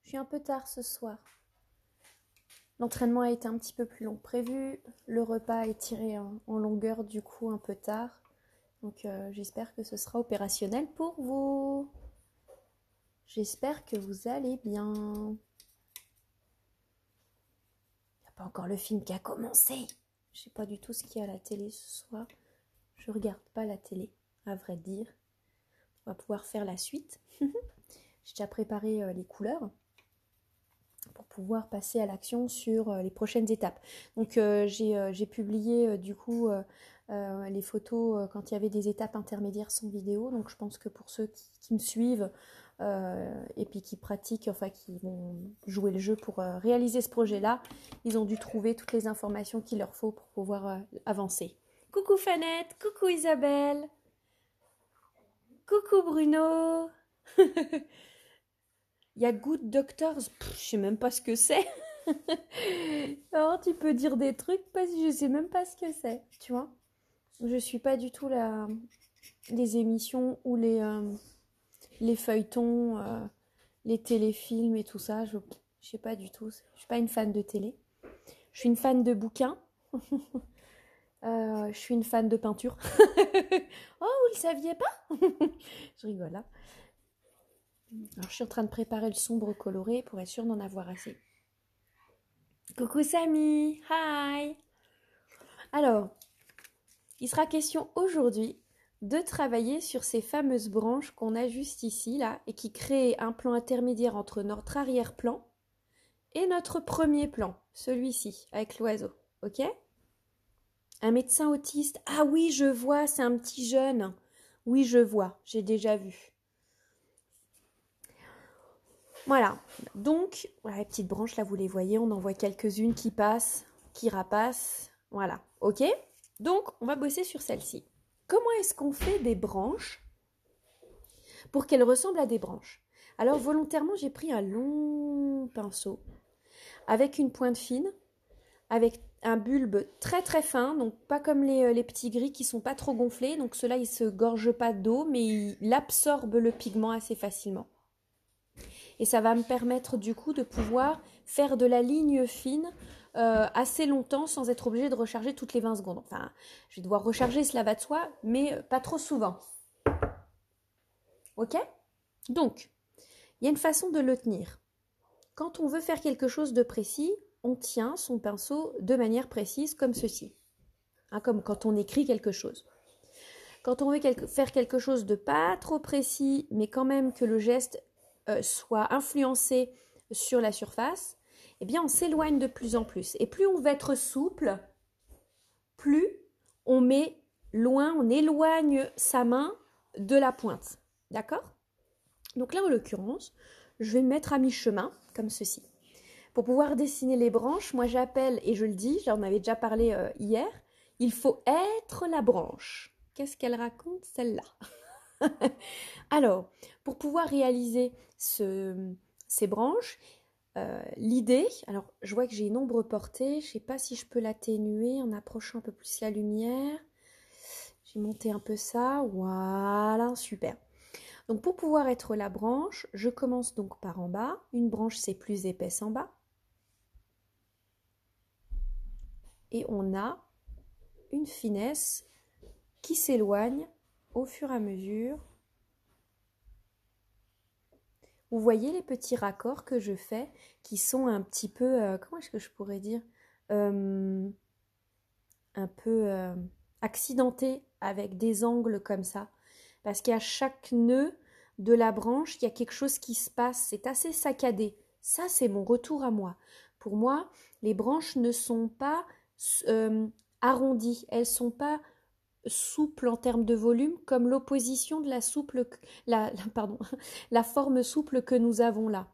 Je suis un peu tard ce soir. L'entraînement a été un petit peu plus long que prévu. Le repas est tiré en longueur, du coup, un peu tard. Donc, j'espère que ce sera opérationnel pour vous. J'espère que vous allez bien. Il n'y a pas encore le film qui a commencé. Je ne sais pas du tout ce qu'il y a à la télé ce soir. Je ne regarde pas la télé, à vrai dire. On va pouvoir faire la suite. J'ai déjà préparé les couleurs pour pouvoir passer à l'action sur les prochaines étapes. Donc j'ai publié du coup les photos quand il y avait des étapes intermédiaires sans vidéo. Donc je pense que pour ceux qui me suivent et puis qui pratiquent, enfin qui vont jouer le jeu pour réaliser ce projet-là, ils ont dû trouver toutes les informations qu'il leur faut pour pouvoir avancer. Coucou Fanette, coucou Isabelle, coucou Bruno. Il y a Good Doctors, je sais même pas ce que c'est. Alors tu peux dire des trucs parce que je sais même pas ce que c'est, tu vois. Je suis pas du tout les émissions ou les feuilletons, les téléfilms et tout ça. Je sais pas du tout. Je suis pas une fan de télé. Je suis une fan de bouquins. Je suis une fan de peinture. Oh, vous le saviez pas? Je rigole là. Alors je suis en train de préparer le sombre coloré pour être sûre d'en avoir assez. Coucou Samy, hi. Alors, il sera question aujourd'hui de travailler sur ces fameuses branches qu'on a juste ici, là, et qui créent un plan intermédiaire entre notre arrière-plan et notre premier plan, celui-ci, avec l'oiseau, ok? Un médecin autiste, ah oui, je vois, c'est un petit jeune. Oui, je vois, j'ai déjà vu. Voilà, donc, voilà, les petites branches, là, vous les voyez, on en voit quelques-unes qui passent, qui rapassent, voilà, ok? Donc, on va bosser sur celle-ci. Comment est-ce qu'on fait des branches pour qu'elles ressemblent à des branches? Alors, volontairement, j'ai pris un long pinceau avec une pointe fine, avec un bulbe très très fin, donc pas comme les petits gris qui sont pas trop gonflés, donc ceux-là, ils se gorgent pas d'eau, mais ils absorbent le pigment assez facilement. Et ça va me permettre du coup de pouvoir faire de la ligne fine assez longtemps sans être obligée de recharger toutes les 20 secondes. Enfin, je vais devoir recharger, cela va de soi, mais pas trop souvent. Ok? Donc, il y a une façon de le tenir. Quand on veut faire quelque chose de précis, on tient son pinceau de manière précise comme ceci. Hein, comme quand on écrit quelque chose. Quand on veut faire quelque chose de pas trop précis, mais quand même que le geste soit influencé sur la surface, eh bien on s'éloigne de plus en plus. Et plus on va être souple, plus on met loin, on éloigne sa main de la pointe. D'accord? Donc là, en l'occurrence, je vais me mettre à mi-chemin, comme ceci. Pour pouvoir dessiner les branches, moi j'appelle, et je le dis, j'en avais déjà parlé hier, il faut être la branche. Qu'est-ce qu'elle raconte, celle-là? Alors, pour pouvoir réaliser ces branches, l'idée, alors je vois que j'ai une ombre portée, je ne sais pas si je peux l'atténuer en approchant un peu plus la lumière. J'ai monté un peu ça, voilà, super. Donc pour pouvoir être la branche, je commence donc par en bas. Une branche, c'est plus épaisse en bas. Et on a une finesse qui s'éloigne au fur et à mesure. Vous voyez les petits raccords que je fais qui sont un petit peu, comment est-ce que je pourrais dire, un peu accidentés avec des angles comme ça. Parce qu'à chaque nœud de la branche, il y a quelque chose qui se passe. C'est assez saccadé. Ça, c'est mon retour à moi. Pour moi, les branches ne sont pas arrondies. Elles ne sont pas souples en termes de volume, comme l'opposition de la forme souple que nous avons là.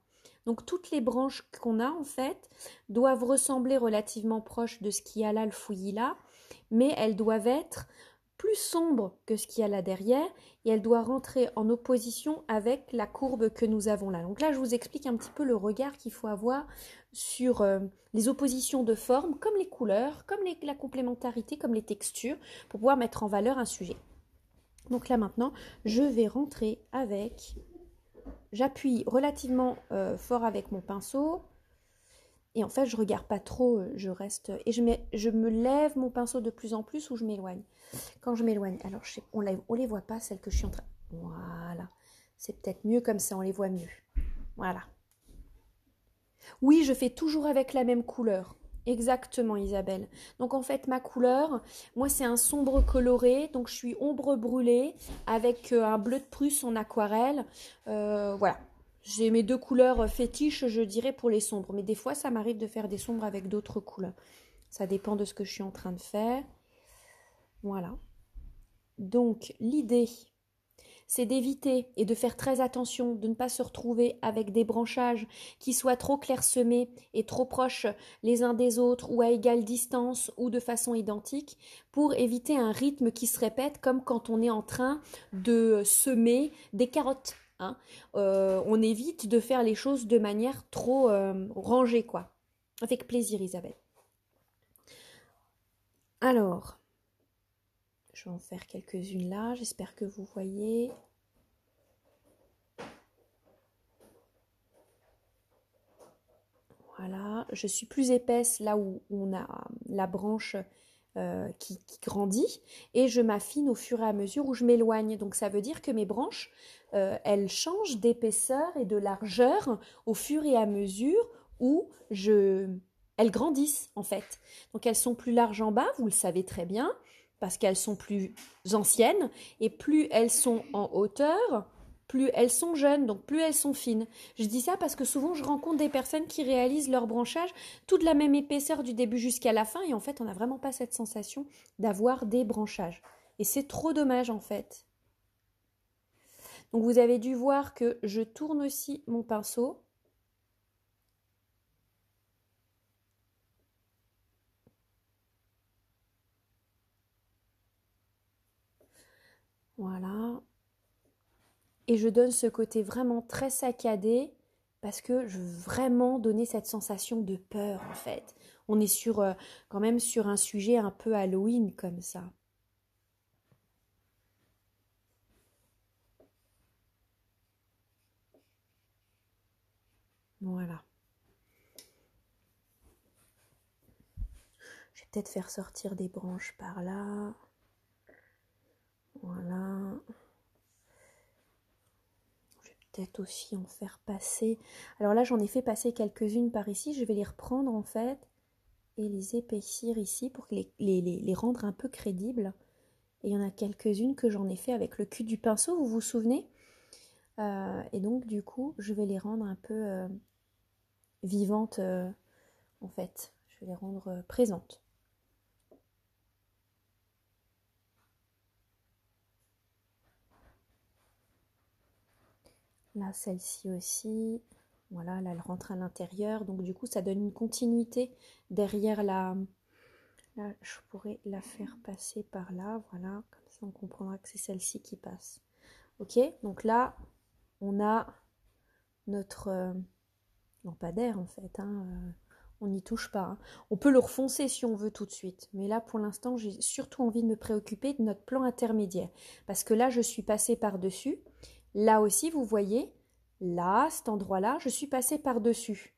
Donc toutes les branches qu'on a en fait doivent ressembler relativement proches de ce qu'il y a là, le fouillis là, mais elles doivent être plus sombres que ce qu'il y a là derrière et elles doivent rentrer en opposition avec la courbe que nous avons là. Donc là, je vous explique un petit peu le regard qu'il faut avoir sur les oppositions de formes, comme les couleurs, comme la complémentarité, comme les textures, pour pouvoir mettre en valeur un sujet. Donc là maintenant, je vais rentrer avec j'appuie relativement fort avec mon pinceau. Et en fait, je regarde pas trop, je reste... Et je me lève mon pinceau de plus en plus ou je m'éloigne. Quand je m'éloigne, alors on les voit pas, celles que je suis en train... Voilà. C'est peut-être mieux comme ça, on les voit mieux. Voilà. Oui, je fais toujours avec la même couleur. Exactement, Isabelle. Donc en fait, ma couleur, moi c'est un sombre coloré, donc je suis ombre brûlée avec un bleu de Prusse en aquarelle. Voilà. J'ai mes deux couleurs fétiches, je dirais, pour les sombres. Mais des fois, ça m'arrive de faire des sombres avec d'autres couleurs. Ça dépend de ce que je suis en train de faire. Voilà. Donc l'idée, c'est d'éviter et de faire très attention de ne pas se retrouver avec des branchages qui soient trop clairsemés et trop proches les uns des autres ou à égale distance ou de façon identique pour éviter un rythme qui se répète comme quand on est en train de semer des carottes. Hein. On évite de faire les choses de manière trop rangée, quoi. Avec plaisir, Isabelle. Alors, je vais en faire quelques-unes là, j'espère que vous voyez. Voilà, je suis plus épaisse là où on a la branche qui grandit et je m'affine au fur et à mesure où je m'éloigne. Donc ça veut dire que mes branches, elles changent d'épaisseur et de largeur au fur et à mesure où elles grandissent en fait. Donc elles sont plus larges en bas, vous le savez très bien, parce qu'elles sont plus anciennes et plus elles sont en hauteur, plus elles sont jeunes, donc plus elles sont fines. Je dis ça parce que souvent je rencontre des personnes qui réalisent leur branchage tout de la même épaisseur du début jusqu'à la fin et en fait on n'a vraiment pas cette sensation d'avoir des branchages. Et c'est trop dommage en fait. Donc vous avez dû voir que je tourne aussi mon pinceau. Voilà. Et je donne ce côté vraiment très saccadé parce que je veux vraiment donner cette sensation de peur en fait. On est quand même sur un sujet un peu Halloween comme ça. Voilà. Je vais peut-être faire sortir des branches par là. Voilà. Je vais peut-être aussi en faire passer. Alors là, j'en ai fait passer quelques-unes par ici. Je vais les reprendre en fait et les épaissir ici pour les rendre un peu crédibles. Et il y en a quelques-unes que j'en ai fait avec le cul du pinceau, vous vous souvenez? Et donc du coup, je vais les rendre un peu vivantes en fait. Je vais les rendre présentes. Là, celle-ci aussi. Voilà, là, elle rentre à l'intérieur. Donc, du coup, ça donne une continuité derrière la... Là, je pourrais la faire passer par là. Voilà, comme ça, on comprendra que c'est celle-ci qui passe. Ok, donc là, on a notre lampadaire, en fait. Hein, on n'y touche pas. Hein. On peut le refoncer si on veut tout de suite. Mais là, pour l'instant, j'ai surtout envie de me préoccuper de notre plan intermédiaire. Parce que là, je suis passée par-dessus. Là aussi, vous voyez, là, cet endroit-là, je suis passée par-dessus.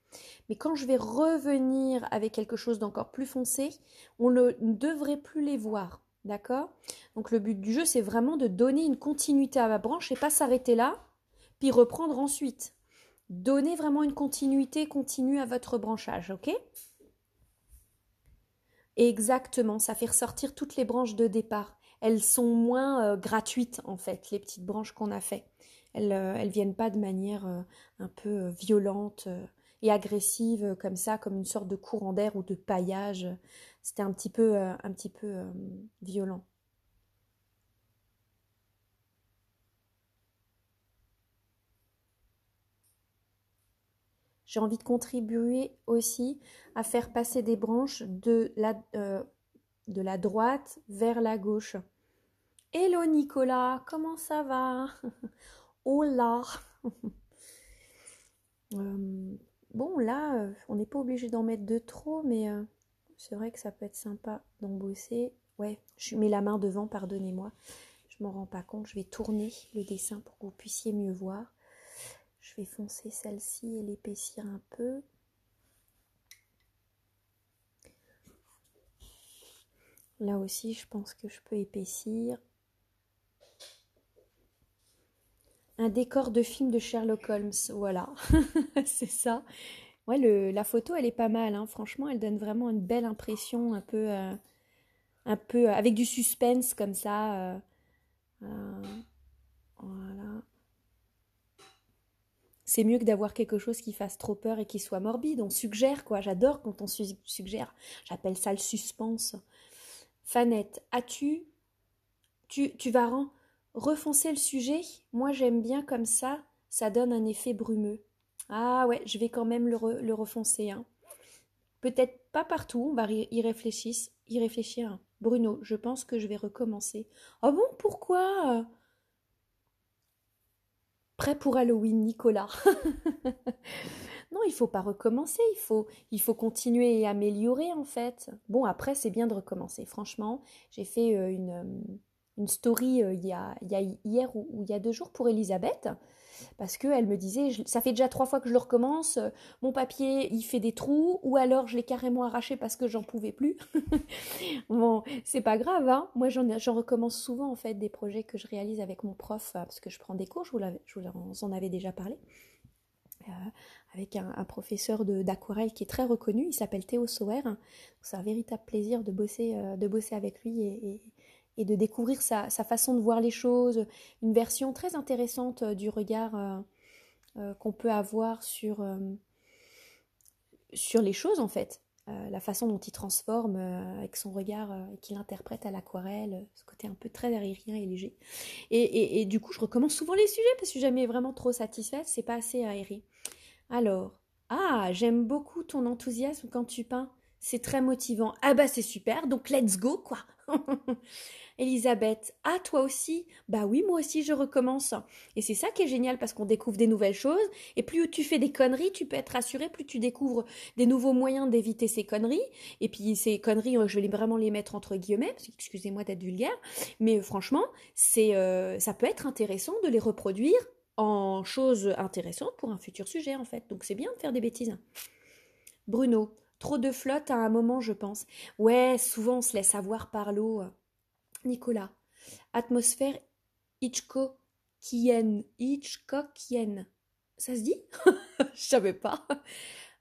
Mais quand je vais revenir avec quelque chose d'encore plus foncé, on ne devrait plus les voir. D'accord? Donc le but du jeu, c'est vraiment de donner une continuité à ma branche et pas s'arrêter là, puis reprendre ensuite. Donnez vraiment une continuité continue à votre branchage, ok? Exactement, ça fait ressortir toutes les branches de départ. Elles sont moins gratuites en fait, les petites branches qu'on a fait. Elles viennent pas de manière un peu violente et agressive comme ça, comme une sorte de courant d'air ou de paillage. C'était un petit peu violent. J'ai envie de contribuer aussi à faire passer des branches de la droite vers la gauche. Hello Nicolas, comment ça va? Hola. Bon là, on n'est pas obligé d'en mettre de trop, mais c'est vrai que ça peut être sympa d'en bosser. Ouais, je mets la main devant, pardonnez-moi. Je m'en rends pas compte, je vais tourner le dessin pour que vous puissiez mieux voir. Je vais foncer celle-ci et l'épaissir un peu. Là aussi, je pense que je peux épaissir. Un décor de film de Sherlock Holmes, voilà, c'est ça. Ouais, la photo, elle est pas mal, hein. Franchement, elle donne vraiment une belle impression, un peu avec du suspense comme ça. Voilà. C'est mieux que d'avoir quelque chose qui fasse trop peur et qui soit morbide. On suggère, quoi. J'adore quand on suggère. J'appelle ça le suspense. Fanette, tu vas refoncer le sujet? Moi, j'aime bien comme ça donne un effet brumeux. Ah ouais, je vais quand même le refoncer, hein. Peut-être pas partout, on va y réfléchir. Bruno, je pense que je vais recommencer. Oh bon, pourquoi? Prêt pour Halloween, Nicolas. Non, il faut pas recommencer, il faut continuer et améliorer en fait. Bon, après, c'est bien de recommencer. Franchement, j'ai fait une story il y a hier ou il y a 2 jours pour Elisabeth, parce qu'elle me disait, ça fait déjà 3 fois que je le recommence, mon papier, il fait des trous, ou alors je l'ai carrément arraché parce que j'en pouvais plus. Bon, c'est pas grave, hein. Moi, j'en recommence souvent en fait des projets que je réalise avec mon prof, parce que je prends des cours, je vous en avais déjà parlé. Euh, avec un professeur d'aquarelle qui est très reconnu, il s'appelle Théo Sauer. C'est un véritable plaisir de bosser avec lui et de découvrir sa façon de voir les choses, une version très intéressante du regard qu'on peut avoir sur les choses en fait. La façon dont il transforme avec son regard et qu'il interprète à l'aquarelle, ce côté un peu très aérien et léger. Et du coup, je recommence souvent les sujets parce que je suis jamais vraiment trop satisfaite, c'est pas assez aéré. Alors, j'aime beaucoup ton enthousiasme quand tu peins. C'est très motivant. Ah bah c'est super, donc let's go quoi. Elisabeth, toi aussi? Bah oui, moi aussi je recommence. Et c'est ça qui est génial parce qu'on découvre des nouvelles choses. Et plus tu fais des conneries, tu peux être rassuré, plus tu découvres des nouveaux moyens d'éviter ces conneries. Et puis ces conneries, je vais vraiment les mettre entre guillemets, parce que, excusez-moi d'être vulgaire, mais franchement, ça peut être intéressant de les reproduire en choses intéressantes pour un futur sujet en fait. Donc c'est bien de faire des bêtises. Bruno, trop de flotte à un moment je pense. Ouais, souvent on se laisse avoir par l'eau. Nicolas, atmosphère Hitchcockienne. Ça se dit? Je savais pas.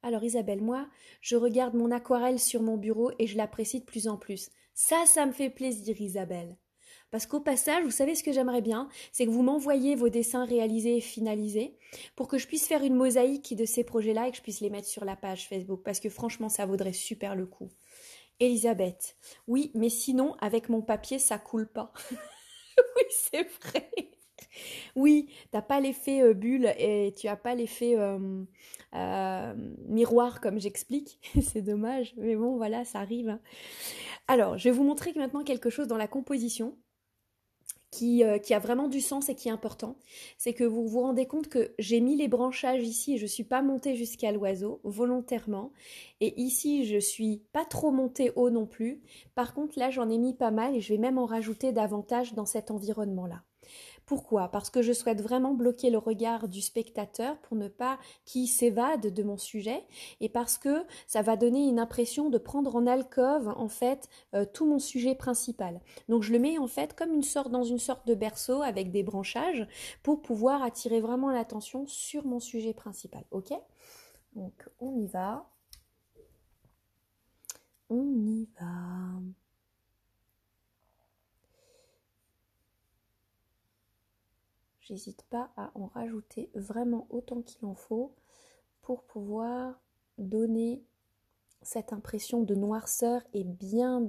Alors Isabelle, moi, je regarde mon aquarelle sur mon bureau et je l'apprécie de plus en plus. Ça me fait plaisir, Isabelle. Parce qu'au passage, vous savez ce que j'aimerais bien, c'est que vous m'envoyiez vos dessins réalisés et finalisés pour que je puisse faire une mosaïque de ces projets-là et que je puisse les mettre sur la page Facebook. Parce que franchement, ça vaudrait super le coup. Elisabeth, oui, mais sinon, avec mon papier, ça coule pas. Oui, c'est vrai. Oui, t'as pas l'effet bulle et tu as pas l'effet miroir comme j'explique. C'est dommage, mais bon, voilà, ça arrive, hein. Alors, je vais vous montrer maintenant quelque chose dans la composition qui a vraiment du sens et qui est important. C'est que vous vous rendez compte que j'ai mis les branchages ici et je ne suis pas montée jusqu'à l'oiseau volontairement. Et ici, je ne suis pas trop montée haut non plus. Par contre, là, j'en ai mis pas mal et je vais même en rajouter davantage dans cet environnement-là. Pourquoi? Parce que je souhaite vraiment bloquer le regard du spectateur pour ne pas qu'il s'évade de mon sujet et parce que ça va donner une impression de prendre en alcôve en fait tout mon sujet principal. Donc je le mets en fait comme dans une sorte de berceau avec des branchages pour pouvoir attirer vraiment l'attention sur mon sujet principal. Ok? Donc on y va. On y va. J'hésite pas à en rajouter vraiment autant qu'il en faut pour pouvoir donner cette impression de noirceur et bien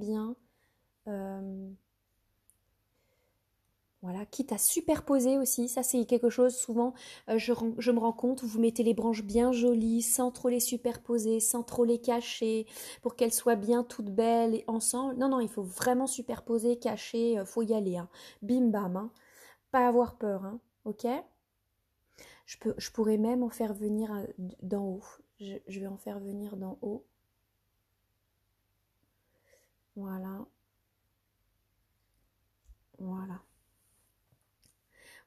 voilà, quitte à superposer aussi, ça c'est quelque chose souvent, je me rends compte, vous mettez les branches bien jolies, sans trop les superposer, sans trop les cacher, pour qu'elles soient bien toutes belles et ensemble. Non, il faut vraiment superposer, cacher, faut y aller, hein. Bim bam, hein. Pas avoir peur, hein. Ok? Je pourrais même en faire venir d'en haut. Je vais en faire venir d'en haut. Voilà. Voilà.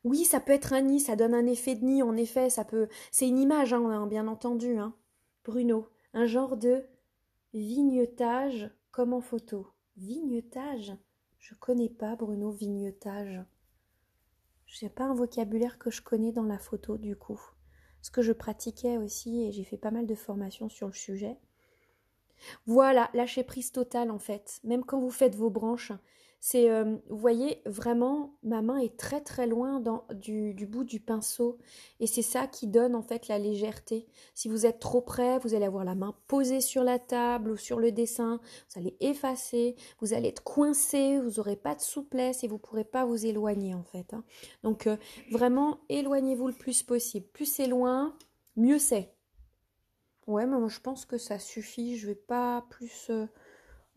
Oui, ça peut être un nid, ça donne un effet de nid, en effet, ça peut. C'est une image, hein, bien entendu, hein. Bruno, un genre de vignettage comme en photo. Vignettage? Je connais pas, Bruno, vignettage. C'est pas un vocabulaire que je connais dans la photo, du coup. Ce que je pratiquais aussi, et j'ai fait pas mal de formations sur le sujet. Voilà, lâcher prise totale en fait. Même quand vous faites vos branches, c'est, vous voyez, vraiment, ma main est très très loin du bout du pinceau. Et c'est ça qui donne en fait la légèreté. Si vous êtes trop près, vous allez avoir la main posée sur la table ou sur le dessin. Vous allez effacer, vous allez être coincé, vous n'aurez pas de souplesse et vous ne pourrez pas vous éloigner en fait, hein. Donc vraiment, éloignez-vous le plus possible. Plus c'est loin, mieux c'est. Ouais, mais moi je pense que ça suffit, je vais pas plus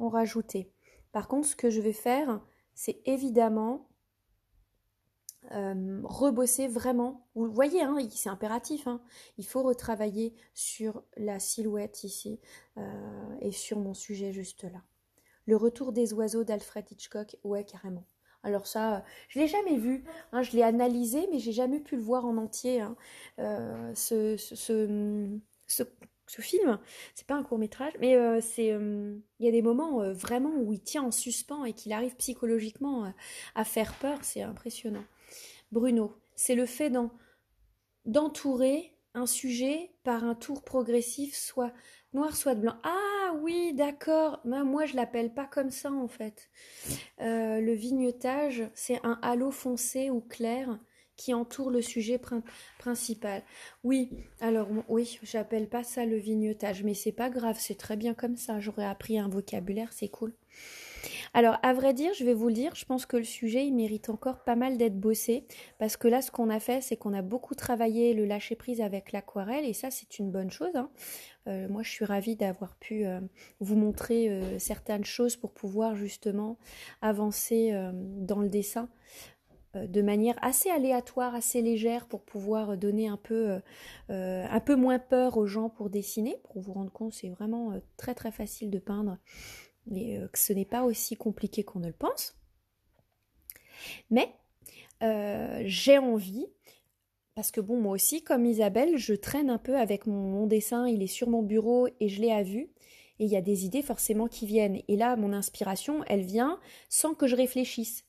en rajouter. Par contre, ce que je vais faire, c'est évidemment rebosser vraiment. Vous voyez, hein, c'est impératif, hein. Il faut retravailler sur la silhouette ici et sur mon sujet juste là. Le retour des oiseaux d'Alfred Hitchcock, ouais, carrément. Alors ça, je l'ai jamais vu, hein, je l'ai analysé, mais j'ai jamais pu le voir en entier, hein. Ce, ce film, c'est pas un court-métrage, mais il y a des moments vraiment où il tient en suspens et qu'il arrive psychologiquement à faire peur, c'est impressionnant. Bruno, c'est le fait d'entourer un sujet par un tour progressif, soit noir, soit de blanc. Ah oui, d'accord. Moi, je l'appelle pas comme ça en fait. Le vignettage, c'est un halo foncé ou clair qui entoure le sujet principal. Oui, alors oui, j'appelle pas ça le vignettage, mais c'est pas grave, c'est très bien comme ça. J'aurais appris un vocabulaire, c'est cool. Alors, à vrai dire, je vais vous le dire, je pense que le sujet, il mérite encore pas mal d'être bossé, parce que là, ce qu'on a fait, c'est qu'on a beaucoup travaillé le lâcher-prise avec l'aquarelle, et ça, c'est une bonne chose, hein. Moi, je suis ravie d'avoir pu vous montrer certaines choses pour pouvoir justement avancer dans le dessin de manière assez aléatoire, assez légère, pour pouvoir donner un peu moins peur aux gens pour dessiner. Pour vous rendre compte, c'est vraiment très très facile de peindre, et que ce n'est pas aussi compliqué qu'on ne le pense. Mais j'ai envie, parce que bon, moi aussi, comme Isabelle, je traîne un peu avec mon dessin, il est sur mon bureau et je l'ai à vue. Et il y a des idées forcément qui viennent. Et là, mon inspiration, elle vient sans que je réfléchisse.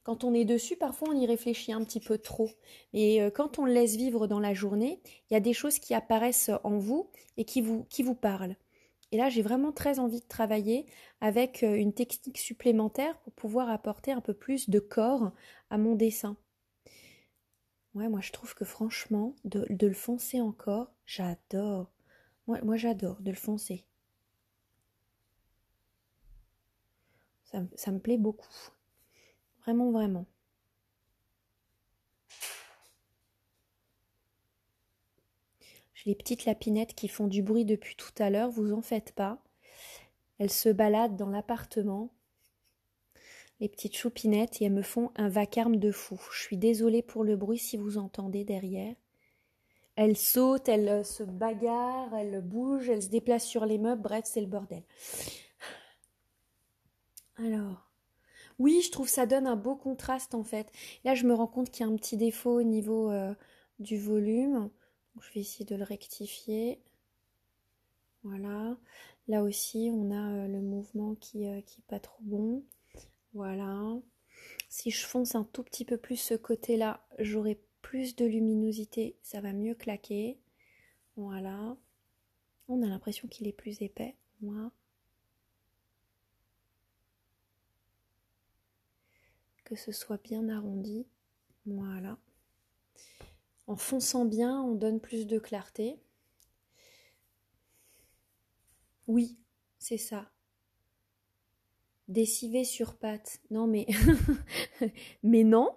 Quand on est dessus, parfois on y réfléchit un petit peu trop. Et quand on le laisse vivre dans la journée, il y a des choses qui apparaissent en vous et qui vous parlent. Et là, j'ai vraiment très envie de travailler avec une technique supplémentaire pour pouvoir apporter un peu plus de corps à mon dessin. Ouais, moi je trouve que franchement, de le foncer encore, j'adore. Moi j'adore de le foncer. Ça me plaît beaucoup. Vraiment, vraiment. J'ai les petites lapinettes qui font du bruit depuis tout à l'heure, vous en faites pas. Elles se baladent dans l'appartement. Les petites choupinettes, et elles me font un vacarme de fou. Je suis désolée pour le bruit si vous entendez derrière. Elles sautent, elles se bagarrent, elles bougent, elles se déplacent sur les meubles, bref, c'est le bordel. Alors, oui, je trouve ça donne un beau contraste en fait. Là, je me rends compte qu'il y a un petit défaut au niveau du volume. Donc, je vais essayer de le rectifier. Voilà. Là aussi, on a le mouvement qui est pas trop bon. Voilà. Si je fonce un tout petit peu plus ce côté-là, j'aurai plus de luminosité. Ça va mieux claquer. Voilà. On a l'impression qu'il est plus épais. Moi. Que ce soit bien arrondi. Voilà. En fonçant bien, on donne plus de clarté. Oui, c'est ça. Des civets sur pattes. Non mais... mais non.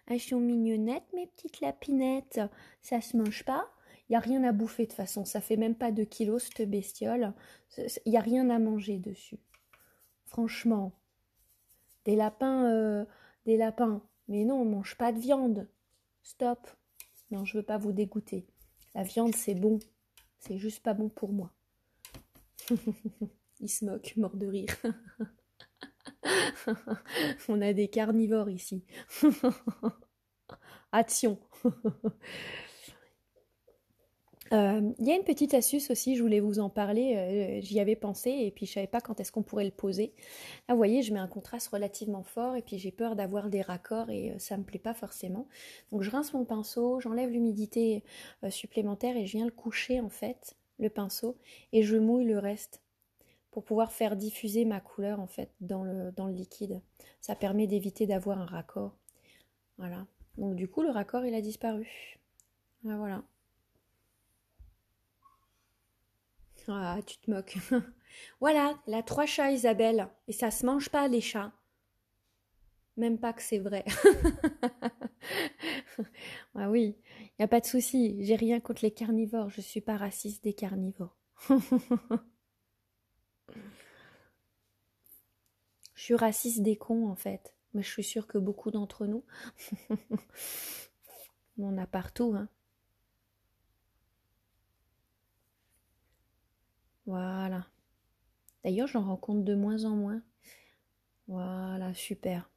Elles sont mignonnettes, mes petites lapinettes. Ça se mange pas. Il n'y a rien à bouffer de toute façon. Ça fait même pas 2 kilos, cette bestiole. Il n'y a rien à manger dessus. Franchement. Des lapins, des lapins. Mais non, on mange pas de viande. Stop. Non, je veux pas vous dégoûter. La viande, c'est bon. C'est juste pas bon pour moi. Il se moque, mort de rire. On a des carnivores ici. Action. Il y a une petite astuce aussi, je voulais vous en parler, j'y avais pensé et puis je savais pas quand est-ce qu'on pourrait le poser. Là, vous voyez, je mets un contraste relativement fort et puis j'ai peur d'avoir des raccords et ça me plaît pas forcément. Donc je rince mon pinceau, j'enlève l'humidité supplémentaire et je viens le coucher en fait, le pinceau, et je mouille le reste pour pouvoir faire diffuser ma couleur en fait dans le liquide. Ça permet d'éviter d'avoir un raccord. Voilà. Donc du coup, le raccord, il a disparu. Ah, voilà. Ah, tu te moques. Voilà, elle a 3 chats, Isabelle. Et ça se mange pas, les chats. Même pas que c'est vrai. Ah oui, il n'y a pas de souci. J'ai rien contre les carnivores. Je suis pas raciste des carnivores. Je suis raciste des cons, en fait. Mais je suis sûre que beaucoup d'entre nous, on en a partout, hein. Voilà. D'ailleurs, j'en rencontre de moins en moins. Voilà, super.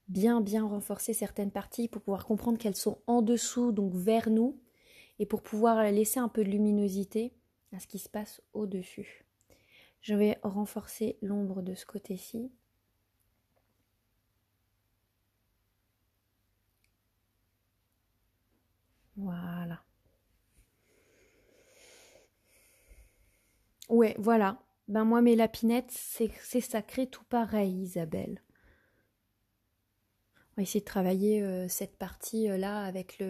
Bien renforcer certaines parties pour pouvoir comprendre qu'elles sont en dessous, donc vers nous, et pour pouvoir laisser un peu de luminosité à ce qui se passe au-dessus. Je vais renforcer l'ombre de ce côté-ci. Voilà. Ouais, voilà. Ben moi, mes lapinettes, c'est sacré tout pareil, Isabelle. On va essayer de travailler cette partie-là avec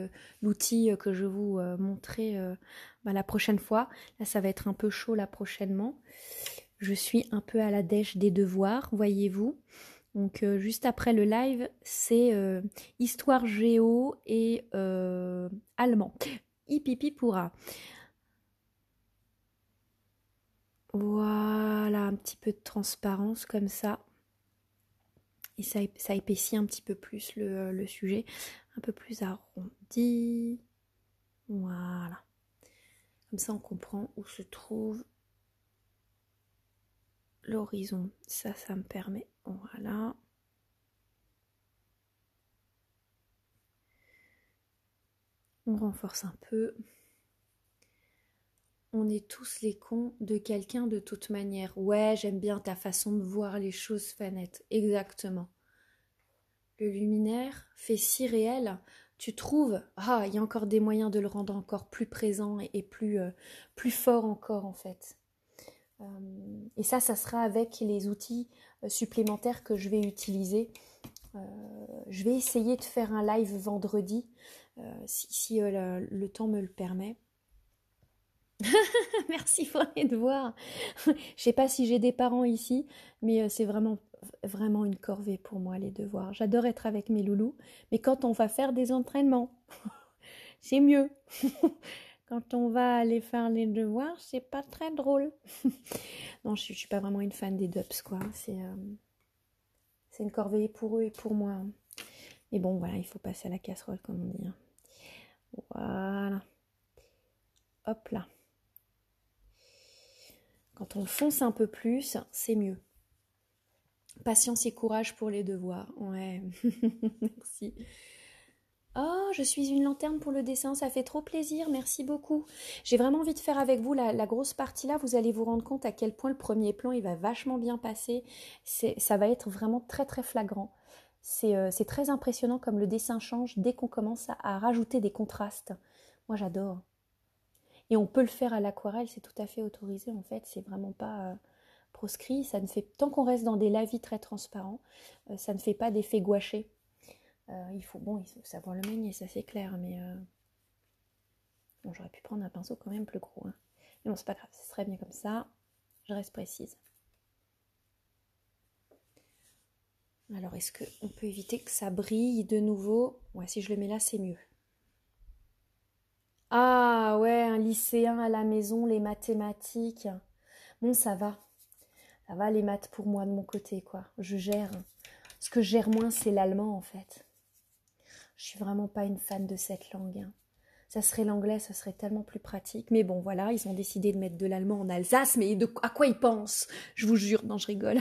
l'outil que je vais vous montrer la prochaine fois. Là, ça va être un peu chaud là prochainement. Je suis un peu à la dèche des devoirs, voyez-vous. Donc juste après le live, c'est histoire géo et allemand. Hipipi pourra. Voilà, un petit peu de transparence comme ça. Et ça épaissit un petit peu plus le sujet. Un peu plus arrondi. Voilà. Comme ça, on comprend où se trouve l'horizon. Ça me permet. Voilà. On renforce un peu. On est tous les cons de quelqu'un de toute manière. Ouais, j'aime bien ta façon de voir les choses, Fanette. Exactement. Le luminaire fait si réel. Tu trouves, il y a encore des moyens de le rendre encore plus présent et plus fort encore en fait. Et ça sera avec les outils supplémentaires que je vais utiliser. Je vais essayer de faire un live vendredi, si le temps me le permet. Merci pour les devoirs. Je sais pas si j'ai des parents ici, mais c'est vraiment une corvée pour moi les devoirs. J'adore être avec mes loulous, mais quand on va faire des entraînements, c'est mieux. Quand on va aller faire les devoirs, c'est pas très drôle. Non, je suis pas vraiment une fan des DUPS, quoi. C'est une corvée pour eux et pour moi. Mais bon, voilà, il faut passer à la casserole, comme on dit. Voilà. Hop là. Quand on fonce un peu plus, c'est mieux. Patience et courage pour les devoirs. Ouais, merci. Oh, je suis une lanterne pour le dessin, ça fait trop plaisir, merci beaucoup. J'ai vraiment envie de faire avec vous la grosse partie là, vous allez vous rendre compte à quel point le premier plan, il va vachement bien passer. Ça va être vraiment très très flagrant. C'est très impressionnant comme le dessin change dès qu'on commence à rajouter des contrastes. Moi j'adore. Et on peut le faire à l'aquarelle, c'est tout à fait autorisé en fait, c'est vraiment pas proscrit. Ça ne fait, tant qu'on reste dans des lavis très transparents, ça ne fait pas d'effet gouaché. Il faut savoir le manier, ça c'est clair, mais bon, j'aurais pu prendre un pinceau quand même plus gros. Hein. Mais bon, c'est pas grave, ce serait bien comme ça. Je reste précise. Alors, est-ce qu'on peut éviter que ça brille de nouveau? Ouais, si je le mets là, c'est mieux. Ah ouais, un lycéen à la maison, les mathématiques. Bon, ça va. Ça va les maths pour moi de mon côté, quoi. Je gère. Ce que je gère moins, c'est l'allemand, en fait. Je suis vraiment pas une fan de cette langue. Hein. Ça serait l'anglais, ça serait tellement plus pratique. Mais bon, voilà, ils ont décidé de mettre de l'allemand en Alsace, mais à quoi ils pensent? Je vous jure, non, je rigole.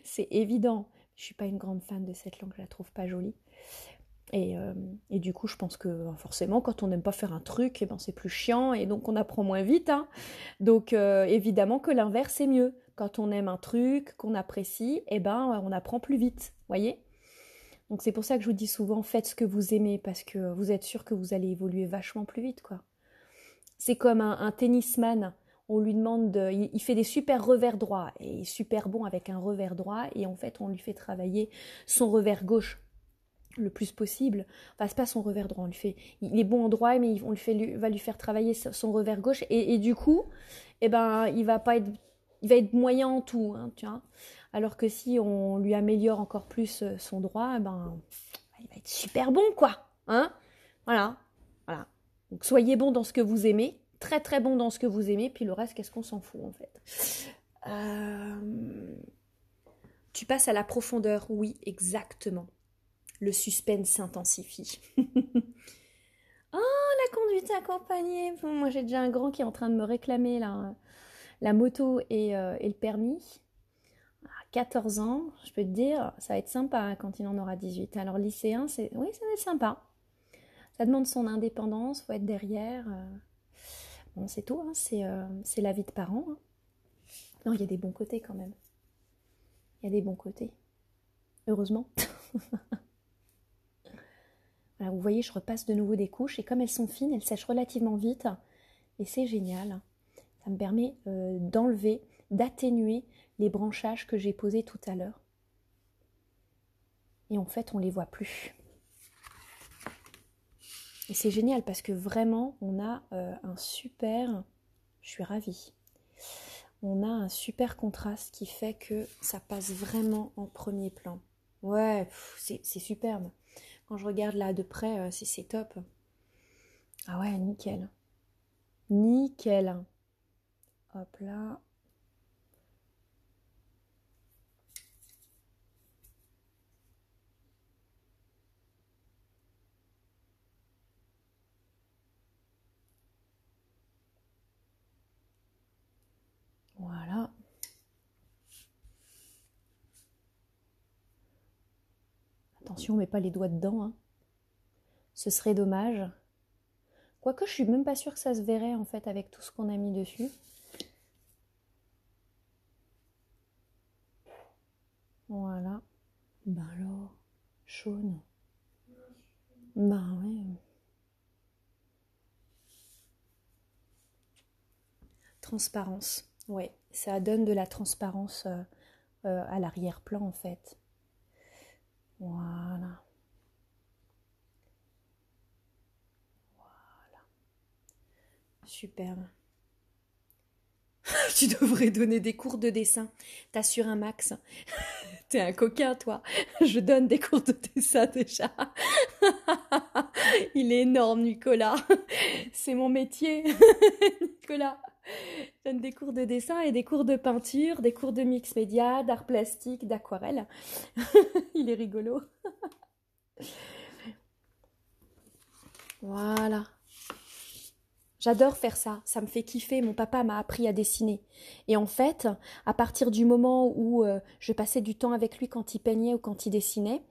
C'est évident. Je suis pas une grande fan de cette langue, je la trouve pas jolie. Et du coup, je pense que forcément, quand on n'aime pas faire un truc, eh ben, c'est plus chiant et donc on apprend moins vite, hein. Donc évidemment que l'inverse est mieux. Quand on aime un truc, qu'on apprécie, eh ben, on apprend plus vite, voyez. Donc c'est pour ça que je vous dis souvent, faites ce que vous aimez parce que vous êtes sûr que vous allez évoluer vachement plus vite, quoi. C'est comme un tennisman. On lui demande, il fait des super revers droits et il est super bon avec un revers droit et en fait on lui fait travailler son revers gauche le plus possible. Enfin, c'est pas son revers droit, il est bon en droit, mais va lui faire travailler son revers gauche et du coup, eh ben, il va être moyen en tout, hein, tu vois. Alors que si on lui améliore encore plus son droit, eh ben, il va être super bon, quoi, hein. Voilà, voilà. Donc soyez bon dans ce que vous aimez, très très bon dans ce que vous aimez, puis le reste, qu'est-ce qu'on s'en fout en fait. Tu passes à la profondeur, oui, exactement. Le suspense s'intensifie. Oh, la conduite accompagnée. Bon, moi, j'ai déjà un grand qui est en train de me réclamer la moto et le permis. À 14 ans, je peux te dire, ça va être sympa quand il en aura 18. Alors, lycéen, oui, ça va être sympa. Ça demande son indépendance, faut être derrière. Bon, c'est tout, hein, c'est la vie de parents. Hein. Non, il y a des bons côtés quand même. Il y a des bons côtés. Heureusement. Voilà, vous voyez, je repasse de nouveau des couches et comme elles sont fines, elles sèchent relativement vite et c'est génial. Ça me permet d'enlever, d'atténuer les branchages que j'ai posés tout à l'heure. Et en fait, on ne les voit plus. Et c'est génial parce que vraiment, on a un super... Je suis ravie. On a un super contraste qui fait que ça passe vraiment en premier plan. Ouais, c'est superbe. Quand je regarde là de près, c'est top. Ah ouais, nickel. Nickel. Hop là. Voilà. Attention, on met pas les doigts dedans. Hein. Ce serait dommage. Quoique, je suis même pas sûre que ça se verrait en fait avec tout ce qu'on a mis dessus. Voilà. Ben alors, jaune. Ben ouais. Transparence. Ouais, ça donne de la transparence à l'arrière-plan en fait. Voilà. Voilà. Superbe. Tu devrais donner des cours de dessin. T'assures un max. T'es un coquin, toi. Je donne des cours de dessin déjà. Il est énorme, Nicolas. C'est mon métier, Nicolas. Je donne des cours de dessin et des cours de peinture, des cours de mix média, d'art plastique, d'aquarelle. Il est rigolo. Voilà. J'adore faire ça, ça me fait kiffer. Mon papa m'a appris à dessiner. Et en fait, à partir du moment où je passais du temps avec lui quand il peignait ou quand il dessinait,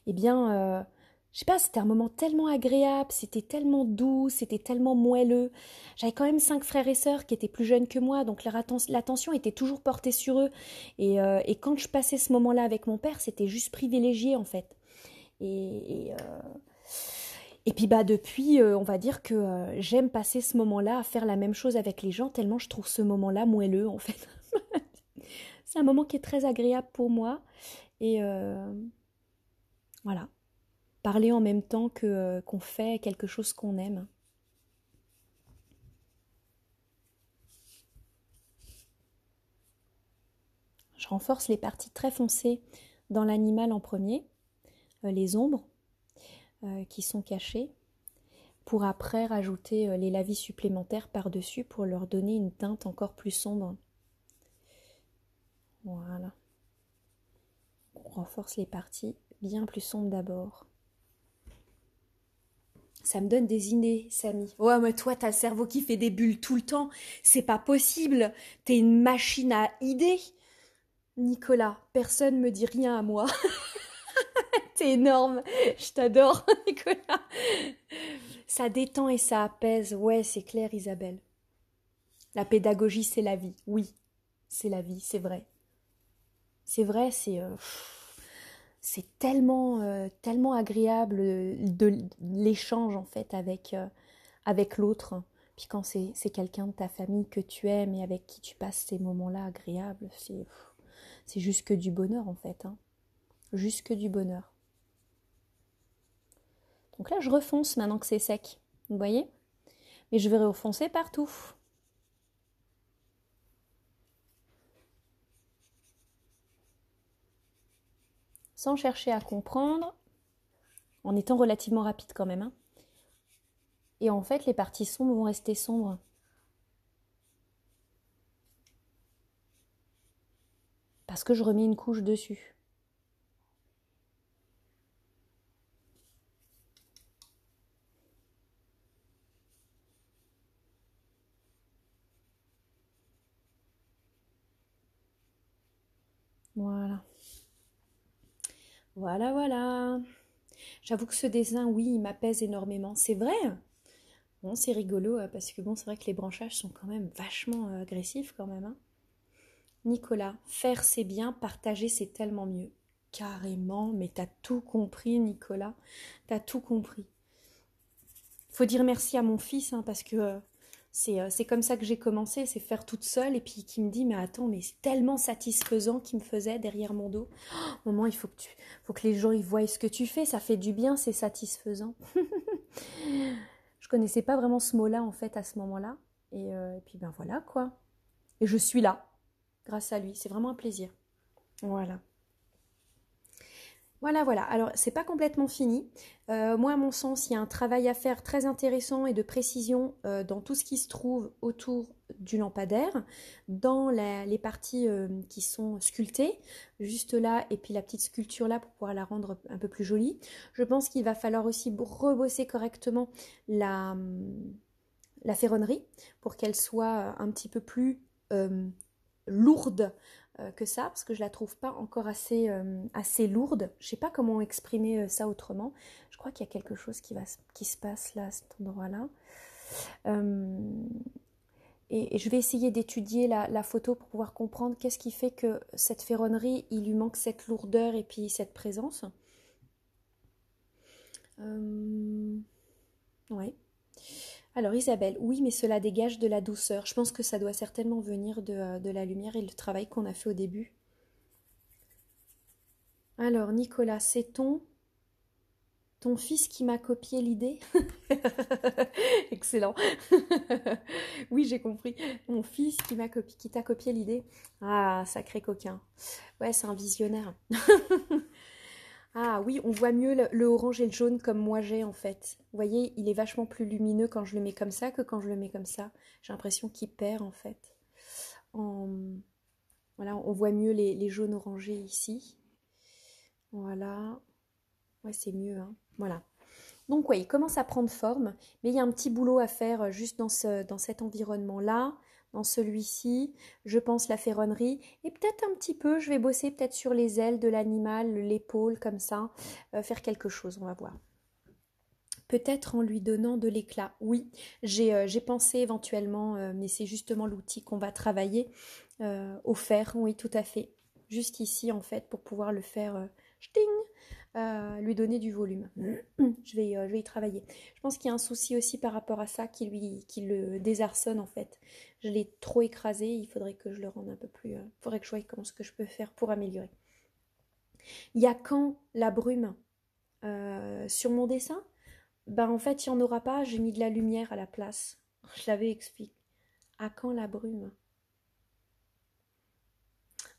eh bien, je sais pas, c'était un moment tellement agréable, c'était tellement doux, c'était tellement moelleux. J'avais quand même 5 frères et sœurs qui étaient plus jeunes que moi, donc l'attention était toujours portée sur eux. Et quand je passais ce moment-là avec mon père, c'était juste privilégié en fait. Et puis bah depuis, on va dire que j'aime passer ce moment-là à faire la même chose avec les gens, tellement je trouve ce moment-là moelleux en fait. C'est un moment qui est très agréable pour moi. Et voilà, parler en même temps qu'on fait quelque chose qu'on aime. Je renforce les parties très foncées dans l'animal en premier, les ombres qui sont cachées, pour après rajouter les lavis supplémentaires par-dessus pour leur donner une teinte encore plus sombre. Voilà. On renforce les parties bien plus sombres d'abord. Ça me donne des idées, Samy. Ouais, mais toi, t'as le cerveau qui fait des bulles tout le temps. C'est pas possible. T'es une machine à idées. Nicolas, personne me dit rien à moi. C'est énorme. Je t'adore, Nicolas. Ça détend et ça apaise. Ouais, c'est clair, Isabelle. La pédagogie, c'est la vie. Oui, c'est la vie, c'est vrai. C'est vrai, c'est tellement, tellement agréable de l'échange en fait avec l'autre. Puis quand c'est quelqu'un de ta famille que tu aimes et avec qui tu passes ces moments-là agréables, c'est juste que du bonheur en fait. Hein. Juste que du bonheur. Donc là, je refonce maintenant que c'est sec. Vous voyez? Mais je vais refoncer partout. Sans chercher à comprendre, en étant relativement rapide quand même. Hein. Et en fait, les parties sombres vont rester sombres. Parce que je remets une couche dessus. Voilà. Voilà, voilà. J'avoue que ce dessin, oui, il m'apaise énormément. C'est vrai. Bon, c'est rigolo parce que bon, c'est vrai que les branchages sont quand même vachement agressifs quand même. Hein. Nicolas, faire c'est bien, partager c'est tellement mieux. Carrément, mais t'as tout compris, Nicolas. T'as tout compris. Faut dire merci à mon fils hein, parce que c'est comme ça que j'ai commencé, c'est faire toute seule et puis qui me dit mais attends mais c'est tellement satisfaisant qu'il me faisait derrière mon dos. Oh, maman il faut que les gens ils voient ce que tu fais, ça fait du bien, c'est satisfaisant. Je connaissais pas vraiment ce mot-là en fait à ce moment-là et puis ben voilà quoi. Et je suis là grâce à lui, c'est vraiment un plaisir. Voilà. Voilà, voilà. Alors, c'est pas complètement fini. Moi, à mon sens, il y a un travail à faire très intéressant et de précision dans tout ce qui se trouve autour du lampadaire, dans les parties qui sont sculptées, juste là, et puis la petite sculpture là pour pouvoir la rendre un peu plus jolie. Je pense qu'il va falloir aussi rebosser correctement la ferronnerie pour qu'elle soit un petit peu plus lourde que ça, parce que je la trouve pas encore assez lourde. Je sais pas comment exprimer ça autrement. Je crois qu'il y a quelque chose qui se passe là, à cet endroit-là. Et je vais essayer d'étudier la photo pour pouvoir comprendre qu'est-ce qui fait que cette ferronnerie, il lui manque cette lourdeur et puis cette présence. Ouais. Alors Isabelle, oui, mais cela dégage de la douceur. Je pense que ça doit certainement venir de la lumière et le travail qu'on a fait au début. Alors Nicolas, c'est ton fils qui m'a copié l'idée? Excellent. Oui, j'ai compris. Mon fils qui t'a copié l'idée. Ah, sacré coquin. Ouais, c'est un visionnaire. Ah oui, on voit mieux le orange et le jaune comme moi j'ai en fait. Vous voyez, il est vachement plus lumineux quand je le mets comme ça que quand je le mets comme ça. J'ai l'impression qu'il perd en fait. En... Voilà, on voit mieux les jaunes orangés ici. Voilà. Ouais, c'est mieux. Hein. Voilà. Donc oui, il commence à prendre forme, mais il y a un petit boulot à faire juste dans cet environnement-là, dans celui-ci, je pense la ferronnerie, et peut-être un petit peu, je vais bosser peut-être sur les ailes de l'animal, l'épaule, comme ça, faire quelque chose, on va voir. Peut-être en lui donnant de l'éclat. Oui, j'ai pensé éventuellement, mais c'est justement l'outil qu'on va travailler au fer, oui, tout à fait. Juste ici, en fait, pour pouvoir le faire lui donner du volume. Je vais y travailler. Je pense qu'il y a un souci aussi par rapport à ça qui le désarçonne, en fait. Je l'ai trop écrasé, il faudrait que je le rende un peu plus... Il faudrait que je voie comment ce que je peux faire pour améliorer. Il y a quand la brume sur mon dessin? Ben en fait, il n'y en aura pas, j'ai mis de la lumière à la place. Je l'avais expliqué. À quand la brume?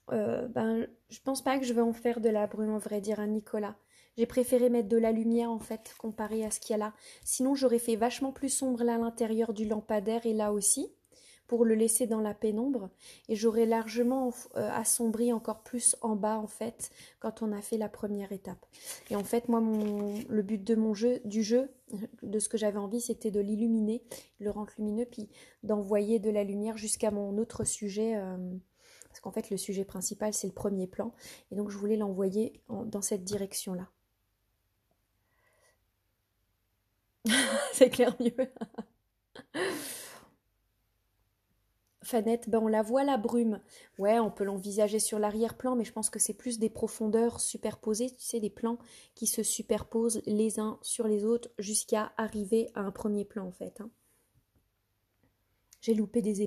Ben, je pense pas que je vais en faire de la brume, en vrai dire, à Nicolas. J'ai préféré mettre de la lumière, en fait, comparé à ce qu'il y a là. Sinon, j'aurais fait vachement plus sombre là à l'intérieur du lampadaire et là aussi, pour le laisser dans la pénombre. Et j'aurais largement assombri encore plus en bas, en fait, quand on a fait la première étape. Et en fait, moi, le but de du jeu, de ce que j'avais envie, c'était de l'illuminer, le rendre lumineux, puis d'envoyer de la lumière jusqu'à mon autre sujet... parce qu'en fait, le sujet principal, c'est le premier plan. Et donc, je voulais l'envoyer dans cette direction-là. C'est clair mieux. Fanette, ben on la voit la brume. Ouais, on peut l'envisager sur l'arrière-plan, mais je pense que c'est plus des profondeurs superposées, tu sais, des plans qui se superposent les uns sur les autres jusqu'à arriver à un premier plan en fait, hein. J'ai loupé des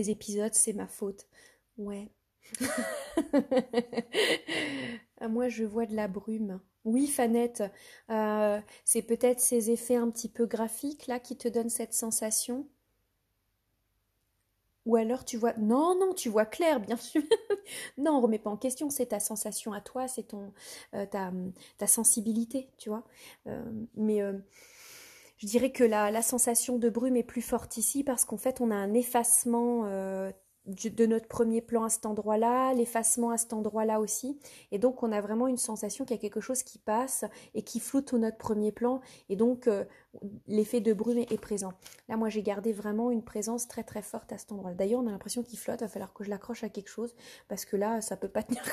épisodes, c'est ma faute. Ouais. Ah, moi, je vois de la brume. Oui, Fanette, c'est peut-être ces effets un petit peu graphiques là qui te donnent cette sensation. Ou alors tu vois... Non, non, tu vois clair, bien sûr. Non, on remet pas en question, c'est ta sensation à toi, c'est ta sensibilité, tu vois. Euh, mais je dirais que la sensation de brume est plus forte ici parce qu'en fait, on a un effacement de notre premier plan à cet endroit-là, l'effacement à cet endroit-là aussi. Et donc, on a vraiment une sensation qu'il y a quelque chose qui passe et qui floute notre premier plan. Et donc, l'effet de brume est présent. Là, moi, j'ai gardé vraiment une présence très très forte à cet endroit-là. D'ailleurs, on a l'impression qu'il flotte, il va falloir que je l'accroche à quelque chose parce que là, ça peut pas tenir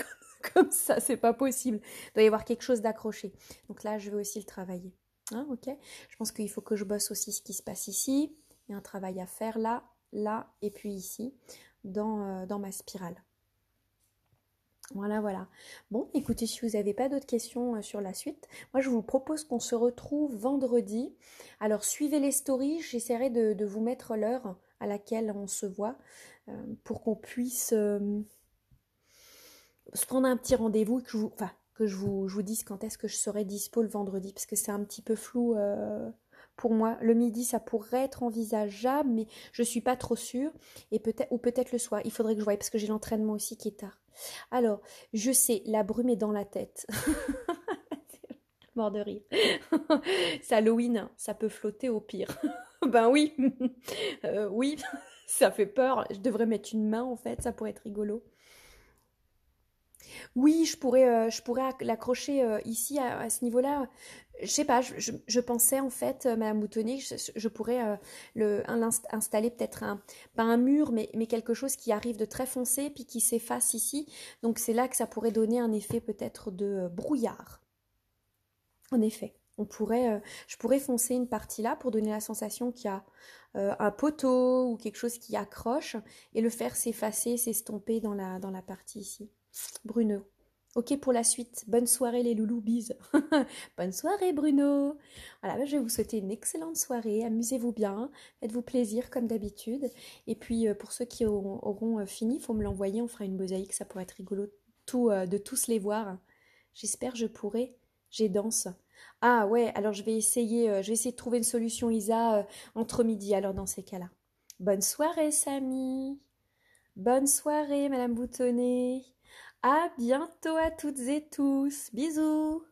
comme ça, c'est pas possible. Il doit y avoir quelque chose d'accroché. Donc là, je vais aussi le travailler. Hein, ok. Je pense qu'il faut que je bosse aussi ce qui se passe ici. Il y a un travail à faire là, là et puis ici, dans ma spirale. Voilà, voilà. Bon, écoutez, si vous n'avez pas d'autres questions sur la suite, moi je vous propose qu'on se retrouve vendredi. Alors suivez les stories, j'essaierai de vous mettre l'heure à laquelle on se voit pour qu'on puisse se prendre un petit rendez-vous et que je vous dise quand est-ce que je serai dispo le vendredi, parce que c'est un petit peu flou pour moi. Le midi, ça pourrait être envisageable, mais je suis pas trop sûre. Et peut-être, ou peut-être le soir. Il faudrait que je voie, parce que j'ai l'entraînement aussi qui est tard. Alors, je sais, la brume est dans la tête. Mort de rire. C'est Halloween, hein, ça peut flotter au pire. Ben oui, oui, ça fait peur. Je devrais mettre une main en fait, ça pourrait être rigolo. Oui, je pourrais l'accrocher ici à ce niveau-là. Je sais pas, je pensais en fait, Madame Boutonnier, je pourrais installer peut-être pas un mur, mais quelque chose qui arrive de très foncé puis qui s'efface ici. Donc c'est là que ça pourrait donner un effet peut-être de brouillard. En effet, je pourrais foncer une partie là pour donner la sensation qu'il y a un poteau ou quelque chose qui accroche et le faire s'effacer, s'estomper dans la partie ici. Bruno. Ok pour la suite. Bonne soirée les loulous, bise. Bonne soirée Bruno. Voilà, je vais vous souhaiter une excellente soirée. Amusez-vous bien, faites-vous plaisir comme d'habitude. Et puis pour ceux qui auront fini, il faut me l'envoyer, on fera une mosaïque, ça pourrait être rigolo de tous les voir. J'espère je pourrai. J'ai danse. Ah ouais, alors je vais essayer de trouver une solution Isa entre midi alors dans ces cas-là. Bonne soirée Samy. Bonne soirée Madame Boutonnet. À bientôt à toutes et tous. Bisous.